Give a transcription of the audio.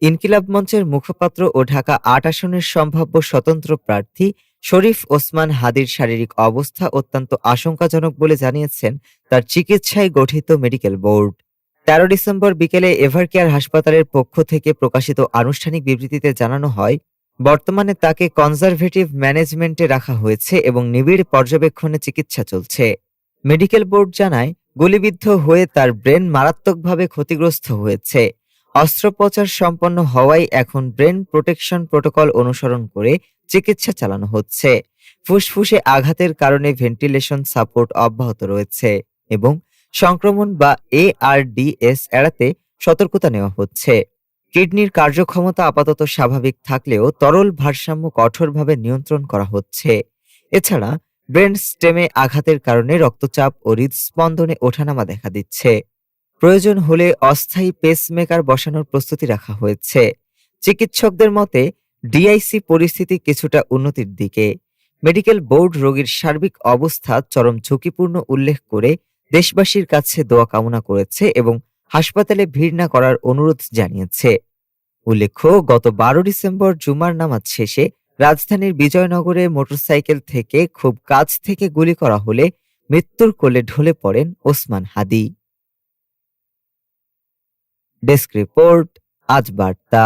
ইনকিলাব মঞ্চের মুখপাত্র ও ঢাকা ৮ আসনের সম্ভাব্য স্বতন্ত্র প্রার্থী শরীফ ওসমান হাদির শারীরিক অবস্থা অত্যন্ত আশঙ্কাজনক বলে জানিয়েছেন তার চিকিৎসায় গঠিত মেডিকেল বোর্ড। ১৩ ডিসেম্বর বিকেলে এভারকেয়ার হাসপাতালের পক্ষ থেকে প্রকাশিত আনুষ্ঠানিক বিবৃতিতে জানানো হয়, বর্তমানে তাকে কনজারভেটিভ ম্যানেজমেন্টে রাখা হয়েছে এবং নিবিড় পর্যবেক্ষণে চিকিৎসা চলছে। মেডিকেল বোর্ড জানায়, গুলিবিদ্ধ হয়ে তার ব্রেন মারাত্মকভাবে ক্ষতিগ্রস্ত হয়েছে। অস্ত্রোপচার সম্পন্ন হওয়ায় এখন ব্রেন প্রোটেকশন প্রোটোকল অনুসরণ করে চিকিৎসা চালানো হচ্ছে। ফুসফুসে আঘাতের কারণে ভেন্টিলেশন সাপোর্ট অব্যাহত রয়েছে এবং সংক্রমণ বা ARDS এড়াতে সতর্কতা নেওয়া হচ্ছে। কিডনির কার্যক্ষমতা আপাতত স্বাভাবিক থাকলেও তরল ভারসাম্য কঠোরভাবে নিয়ন্ত্রণ করা হচ্ছে। এছাড়া ব্রেন স্টেমে আঘাতের কারণে রক্তচাপ ও হৃদস্পন্দনে ওঠানামা দেখা দিচ্ছে। প্রয়োজন হলে অস্থায়ী পেসমেকার বসানোর প্রস্তুতি রাখা হয়েছে। চিকিৎসকদের মতে ডিআইসি পরিস্থিতি কিছুটা উন্নতির দিকে। মেডিকেল বোর্ড রোগীর সার্বিক অবস্থা চরম ঝুঁকিপূর্ণ উল্লেখ করে দেশবাসীর কাছে দোয়া কামনা করেছে এবং হাসপাতালে ভিড় না করার অনুরোধ জানিয়েছে। উল্লেখ্য, গত ১২ ডিসেম্বর জুমার নামাজ শেষে রাজধানীর বিজয়নগরে মোটরসাইকেল থেকে খুব কাছ থেকে গুলি করা হলে মৃত্যুর কোলে ঢলে পড়েন ওসমান হাদি। ডেস্ক রিপোর্ট, আজ বার্তা।